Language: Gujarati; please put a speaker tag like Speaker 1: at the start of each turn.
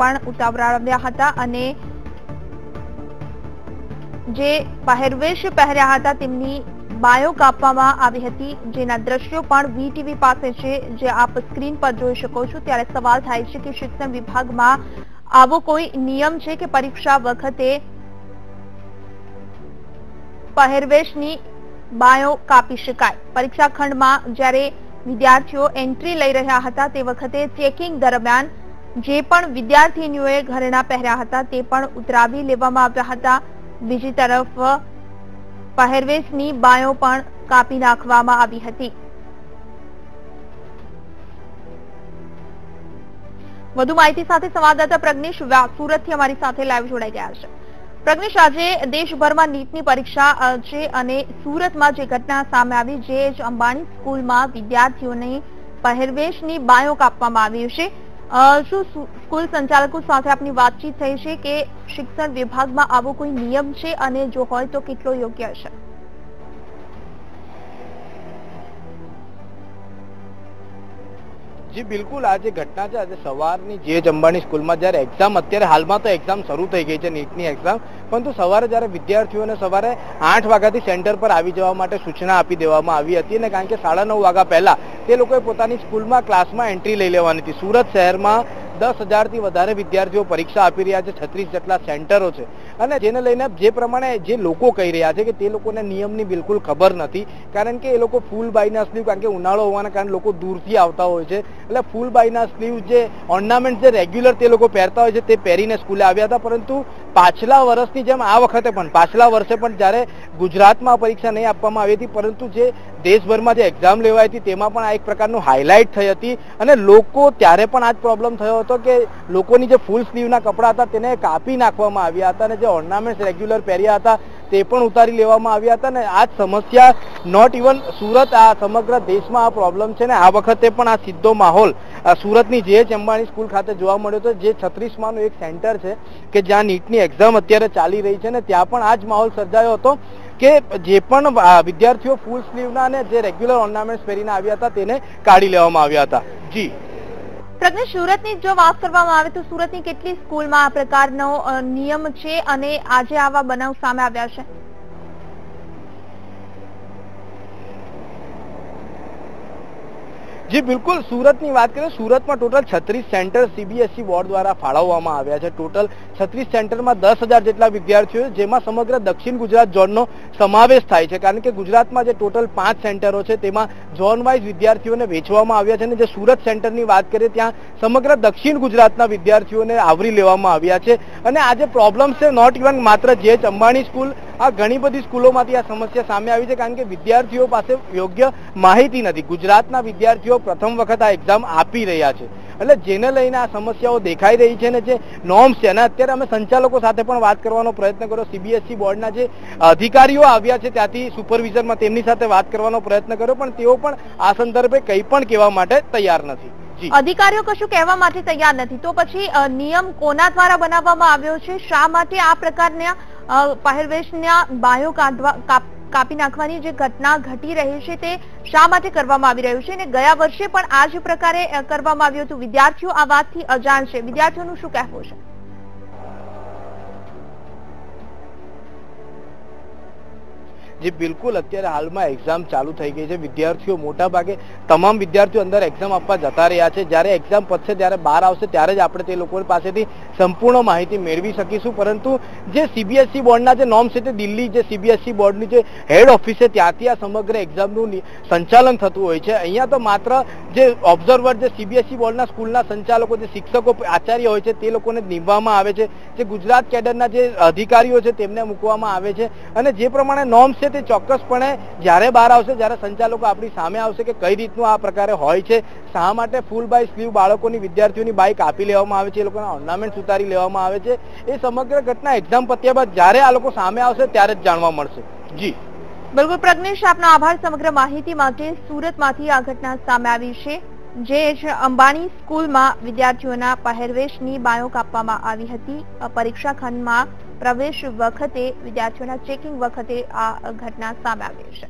Speaker 1: પણ ઉતાવળાવ્યા હતા અને જે પહેરવેશ પહેર્યા હતા તેમની બાયો કાપવામાં આવી હતી, જેના દ્રશ્યો પણ વીટીવી પાસે છે, જે આપ સ્ક્રીન પર જોઈ શકો છો। ત્યારે સવાલ થાય છે કે શિક્ષણ વિભાગમાં આવો કોઈ નિયમ છે કે પરીક્ષા વખતે પહેરવેશની બાયો કાપી શકાય? પરીક્ષા ખંડમાં જ્યારે વિદ્યાર્થીઓ એન્ટ્રી લઈ રહ્યા હતા તે વખતે ચેકિંગ દરમિયાન જે પણ વિદ્યાર્થીનીઓએ ઘરેણાં પહેર્યા હતા તે પણ ઉતરાવી લેવામાં આવ્યા હતા। બીજી તરફ પહેરવેશની બાયો પણ કાપી નાખવામાં આવી હતી। વધુ માહિતી સાથે સંવાદદાતા પ્રજ્ઞેશ સુરતથી અમારી સાથે લાઈવ જોડાઈ ગયા છે। પ્રજ્ઞેશ, આજે દેશભરમાં નીટની પરીક્ષા છે અને સુરતમાં જે ઘટના સામે આવી, જે અંબાણી સ્કૂલમાં વિદ્યાર્થીઓની પહેરવેશની બાયો કાપવામાં આવી છે, શું સ્કૂલ સંચાલકો સાથે આપની વાતચીત થઈ છે કે શિક્ષણ વિભાગમાં આવો કોઈ નિયમ છે અને જો હોય તો કેટલો યોગ્ય છે?
Speaker 2: જી બિલકુલ, આ જે ઘટના છે આજે સવારની જે અંબાણી સ્કૂલમાં જ્યારે એક્ઝામ, અત્યારે હાલમાં તો એક્ઝામ શરૂ થઈ ગઈ છે નીટની એક્ઝામ, પરંતુ સવારે જ્યારે વિદ્યાર્થીઓને સવારે 8 વાગ્યાથી સેન્ટર પર આવી જવા માટે સૂચના આપી દેવામાં આવી હતી અને કારણ કે 9:30 વાગ્યા પહેલા તે લોકોએ પોતાની સ્કૂલમાં ક્લાસમાં એન્ટ્રી લઈ લેવાની હતી। સુરત શહેરમાં 10,000થી વધારે વિદ્યાર્થીઓ પરીક્ષા આપી રહ્યા છે, 36 જેટલા સેન્ટરો છે અને જેને લઈને જે પ્રમાણે જે લોકો કહી રહ્યા છે કે તે લોકોને નિયમની બિલકુલ ખબર નથી, કારણ કે એ લોકો ફૂલ બાયના સ્લીવ, કારણ કે ઉનાળો હોવાના કારણે લોકો દૂરથી આવતા હોય છે એટલે ફૂલ બાયના સ્લીવ જે ઓર્નામેન્ટ જે રેગ્યુલર તે લોકો પહેરતા હોય છે તે પહેરીને સ્કૂલે આવ્યા હતા। પરંતુ પાછલા વર્ષની જેમ આ વખતે પણ પાછલા વર્ષે પણ જ્યારે ગુજરાતમાં પરીક્ષા નહીં આપવામાં આવી હતી પરંતુ જે દેશભરમાં જે એક્ઝામ લેવાઈ હતી તેમાં પણ આ એક પ્રકારનું હાઇલાઇટ થઈ હતી અને લોકો ત્યારે પણ આ જ પ્રોબ્લેમ થયો હતો કે લોકોની જે ફૂલ સ્લીવના કપડા હતા તેને કાપી નાખવામાં આવ્યા હતા અને જે ઓર્નામેન્ટ્સ રેગ્યુલર પહેર્યા હતા તે પણ ઉતારી લેવામાં આવ્યા હતા અને આ જ સમસ્યા નોટ ઇવન સુરત, આ સમગ્ર દેશમાં આ પ્રોબ્લેમ છે ને આ વખતે પણ આ સીધો માહોલ સુરતની જે અંબાણી સ્કૂલ ખાતે જોવા મળ્યો હતો, જે 36માનું એક સેન્ટર છે કે જ્યાં નીટની એક્ઝામ અત્યારે ચાલી રહી છે ને ત્યાં પણ આ જ માહોલ સર્જાયો હતો કે જે પણ વિદ્યાર્થીઓ ફૂલ સ્લીવના અને જે રેગ્યુલર ઓર્નામેન્ટ્સ પહેરીને આવ્યા હતા તેને કાઢી લેવામાં આવ્યા હતા। જી
Speaker 1: પ્રજ્ઞેશ, સુરતની જો વાત કરવામાં આવે તો સુરતની કેટલી સ્કૂલમાં આ પ્રકારનો નિયમ છે અને આજે આવા બનાવ સામે આવ્યા છે?
Speaker 2: જી બિલકુલ, સુરતની વાત કરીએ, સુરતમાં ટોટલ 36 સેન્ટર સીબીએસઈ બોર્ડ દ્વારા ફાળવવામાં આવ્યા છે। ટોટલ 36 સેન્ટરમાં 10,000 જેટલા વિદ્યાર્થીઓ, જેમાં સમગ્ર દક્ષિણ ગુજરાત ઝોનનો સમાવેશ થાય છે, કારણ કે ગુજરાતમાં જે ટોટલ 5 સેન્ટરો છે તેમાં ઝોન વાઇઝ વિદ્યાર્થીઓને વેચવામાં આવ્યા છે અને જે સુરત સેન્ટરની વાત કરીએ ત્યાં સમગ્ર દક્ષિણ ગુજરાતના વિદ્યાર્થીઓને આવરી લેવામાં આવ્યા છે અને આ જે પ્રોબ્લેમ છે નોટ ઇવન માત્ર જે અંબાણી સ્કૂલ, આ ઘણી બધી સ્કૂલોમાંથી આ સમસ્યા સામે આવી છે, કારણ કે વિદ્યાર્થીઓ પાસે યોગ્ય માહિતી નથી। ગુજરાતના વિદ્યાર્થીઓ પ્રથમ વખત આ એક્ઝામ આપી રહ્યા છે એટલે જેને લઈને આ સમસ્યાઓ દેખાઈ રહી છે ને જે નોર્મ્સ છે અને અત્યારે અમે સંચાલકો સાથે પણ વાત કરવાનો પ્રયત્ન કર્યો, સીબીએસઈ બોર્ડના જે અધિકારીઓ આવ્યા છે ત્યાંથી સુપરવિઝનમાં તેમની સાથે વાત કરવાનો પ્રયત્ન કર્યો પણ તેઓ પણ આ સંદર્ભે કંઈ પણ કહેવા માટે તૈયાર નથી।
Speaker 1: અધિકારીઓ કશું કહેવા માટે તૈયાર નથી તો પછી નિયમ કોના દ્વારા બનાવવામાં આવ્યો છે? શા માટે આ પ્રકારના પહેરવેશના બાયો કાપી નાખવાની જે ઘટના ઘટી રહી છે તે શા માટે કરવામાં આવી રહ્યું છે અને ગયા વર્ષે પણ આ જ પ્રકારે કરવામાં આવ્યું હતું? વિદ્યાર્થીઓ આ વાતથી અજાણ છે, વિદ્યાર્થીઓનું શું કહેવું છે?
Speaker 2: જી બિલકુલ, અત્યારે હાલમાં એક્ઝામ ચાલુ થઈ ગઈ છે, વિદ્યાર્થીઓ મોટા ભાગે તમામ વિદ્યાર્થીઓ અંદર એક્ઝામ આપવા જતા રહ્યા છે। જ્યારે એક્ઝામ પતશે ત્યારે બહાર આવશે ત્યારે જ આપણે તે લોકો પાસેથી સંપૂર્ણ માહિતી મેળવી શકીશું, પરંતુ જે સીબીએસઈ બોર્ડના જે નોર્મ્સ છે તે દિલ્હી જે સીબીએસઈ બોર્ડની જે હેડ ઓફિસ છે ત્યાંથી આ સમગ્ર એક્ઝામનું સંચાલન થતું હોય છે। અહીંયા તો માત્ર જે ઓબ્ઝર્વર, જે સીબીએસઈ બોર્ડના સ્કૂલના સંચાલકો, જે શિક્ષકો, આચાર્ય હોય છે તે લોકોને નિમવામાં આવે છે, જે ગુજરાત કેડરના જે અધિકારીઓ છે તેમને મૂકવામાં આવે છે અને જે પ્રમાણે નોર્મ્સ છે તે ચોક્કસપણે જ્યારે બહાર આવશે, જ્યારે સંચાલકો આપણી સામે આવશે કે કઈ રીતનું આ પ્રકારે હોય છે, શા માટે ફૂલ બાય સ્લીવ બાળકોની, વિદ્યાર્થીઓની બાય કાપી લેવામાં આવે છે, એ લોકોના ઓર્નામેન્ટ્સ ઉતારી લેવામાં આવે છે, એ સમગ્ર ઘટના એક્ઝામ પત્યા બાદ જ્યારે આ લોકો સામે આવશે ત્યારે જ જાણવા મળશે। જી
Speaker 1: બિલકુલ પ્રજ્ઞેશ, આપનો આભાર સમગ્ર માહિતી માટે। સુરતમાંથી આ ઘટના સામે આવી છે, જે અંબાણી સ્કૂલમાં વિદ્યાર્થીઓના પહેરવેશની બાયો કાપવામાં આવી હતી। પરીક્ષા ખંડમાં પ્રવેશ વખતે વિદ્યાર્થીઓના ચેકિંગ વખતે આ ઘટના સામે આવી છે।